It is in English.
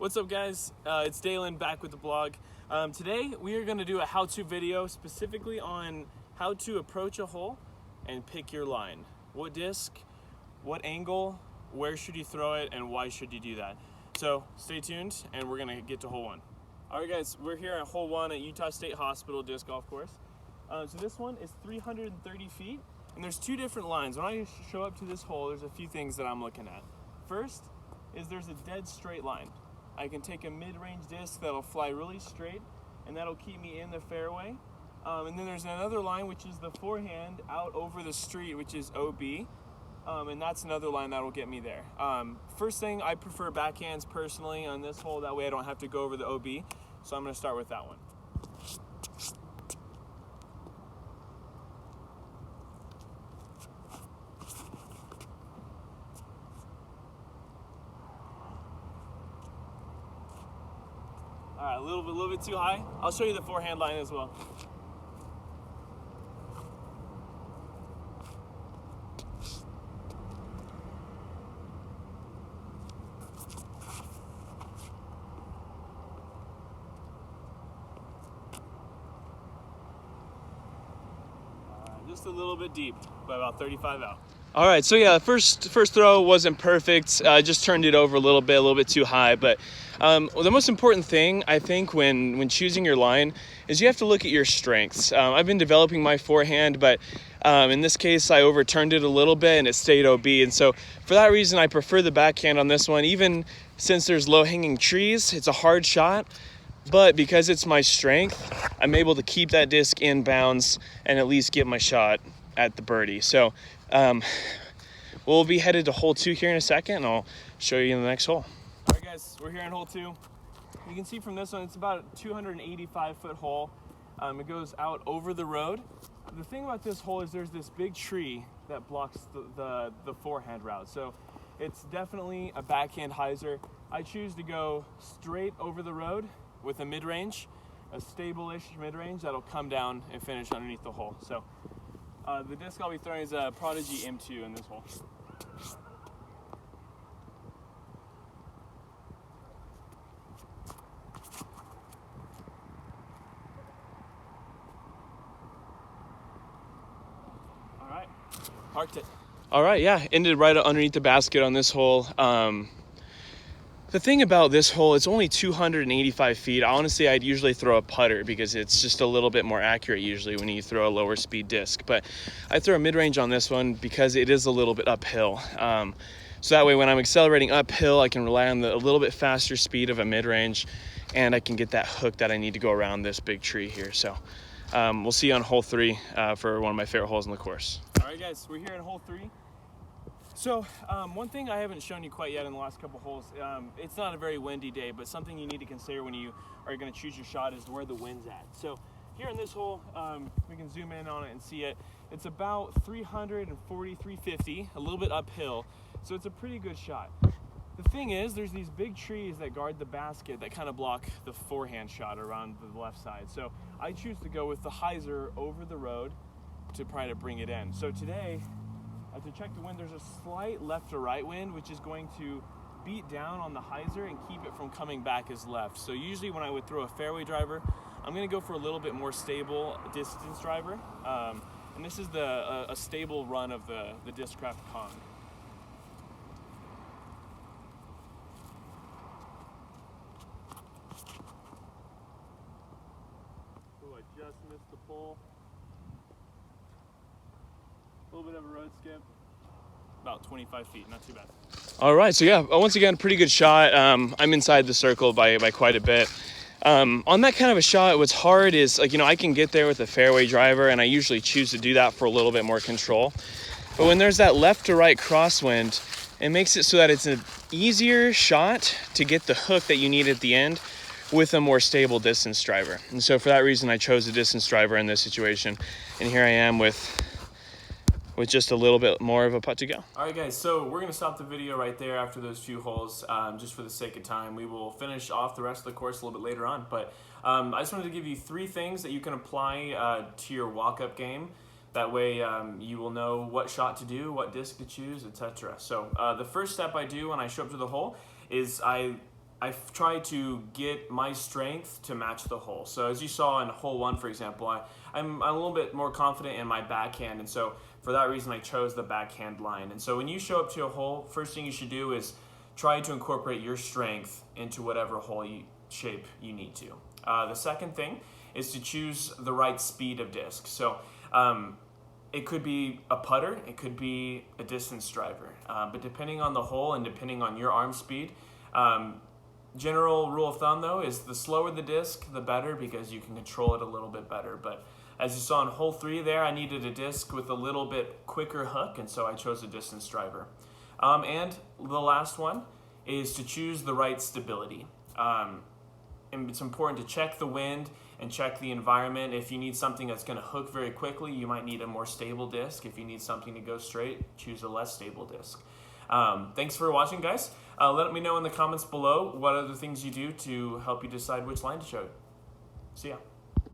What's up, guys? It's Dalen back with the blog. Today we are going to do a how-to video specifically on how to approach a hole and pick your line. What disc, what angle, where should you throw it, and why should you do that? So stay tuned and we're going to get to hole one. Alright guys, we're here at hole one at Utah State Hospital Disc Golf Course. So this one is 330 feet and there's two different lines. When I show up to this hole, there's a few things that I'm looking at. First is there's a dead straight line. I can take a mid-range disc that'll fly really straight and that'll keep me in the fairway. And then there's another line which is the forehand out over the street, which is OB. And that's another line that'll get me there. First thing, I prefer backhands personally on this hole, that way I don't have to go over the OB. So I'm gonna start with that one. All right, a little bit too high. I'll show you the forehand line as well. Just a little bit deep, by about 35 out. All right, so yeah, first throw wasn't perfect. I just turned it over a little bit too high. But the most important thing, I think, when choosing your line is you have to look at your strengths. I've been developing my forehand, but in this case, I overturned it a little bit and it stayed OB. And so for that reason, I prefer the backhand on this one. Even since there's low-hanging trees, it's a hard shot. But because it's my strength, I'm able to keep that disc in bounds and at least get my shot at the birdie. So we'll be headed to hole 2 here in a second, and I'll show you in the next hole. All right, guys, we're here in hole 2. You can see from this one, it's about a 285-foot hole. It goes out over the road. The thing about this hole is there's this big tree that blocks the forehand route. So it's definitely a backhand hyzer. I choose to go straight over the road with a mid-range, a stable-ish mid-range that'll come down and finish underneath the hole. So the disc I'll be throwing is a Prodigy M2 in this hole. All right, parked it. All right, yeah, ended right underneath the basket on this hole. The thing about this hole, it's only 285 feet. Honestly, I'd usually throw a putter because it's just a little bit more accurate usually when you throw a lower speed disc. But I throw a mid-range on this one because it is a little bit uphill. So that way when I'm accelerating uphill, I can rely on a little bit faster speed of a mid-range and I can get that hook that I need to go around this big tree here. So we'll see you on hole 3 for one of my favorite holes in the course. All right, guys, we're here in hole 3. So one thing I haven't shown you quite yet in the last couple holes, it's not a very windy day, but something you need to consider when you are going to choose your shot is where the wind's at. So here in this hole, we can zoom in on it and see it. It's about 340, 350, a little bit uphill, so it's a pretty good shot. The thing is, there's these big trees that guard the basket that kind of block the forehand shot around the left side. So I choose to go with the hyzer over the road to try to bring it in. So today, to check the wind, there's a slight left to right wind, which is going to beat down on the hyzer and keep it from coming back as left. So usually when I would throw a fairway driver, I'm going to go for a little bit more stable distance driver. And this is a stable run of the Discraft Kong. Oh, I just missed the pole. A little bit of a road skip. About 25 feet, not too bad. All right, so yeah, once again, pretty good shot. I'm inside the circle by quite a bit. On that kind of a shot, what's hard is, I can get there with a fairway driver, and I usually choose to do that for a little bit more control. But when there's that left to right crosswind, it makes it so that it's an easier shot to get the hook that you need at the end with a more stable distance driver. And so for that reason, I chose a distance driver in this situation. And here I am with just a little bit more of a putt to go. All right, guys, so we're gonna stop the video right there after those few holes, just for the sake of time. We will finish off the rest of the course a little bit later on, but I just wanted to give you 3 things that you can apply to your walk-up game. That way you will know what shot to do, what disc to choose, etc. So the first step I do when I show up to the hole is I I've tried to get my strength to match the hole. So as you saw in hole 1, for example, I'm a little bit more confident in my backhand, and so for that reason I chose the backhand line. And so when you show up to a hole, first thing you should do is try to incorporate your strength into whatever hole shape you need to. The second thing is to choose the right speed of disc. So it could be a putter, it could be a distance driver, but depending on the hole and depending on your arm speed, general rule of thumb though is the slower the disc, the better, because you can control it a little bit better. But as you saw in hole 3 there, I needed a disc with a little bit quicker hook, and so I chose a distance driver. And the last one is to choose the right stability. And it's important to check the wind and check the environment. If you need something that's going to hook very quickly, you might need a more stable disc. If you need something to go straight, choose a less stable disc. Thanks for watching, guys. Let me know in the comments below what other things you do to help you decide which line to show. See ya.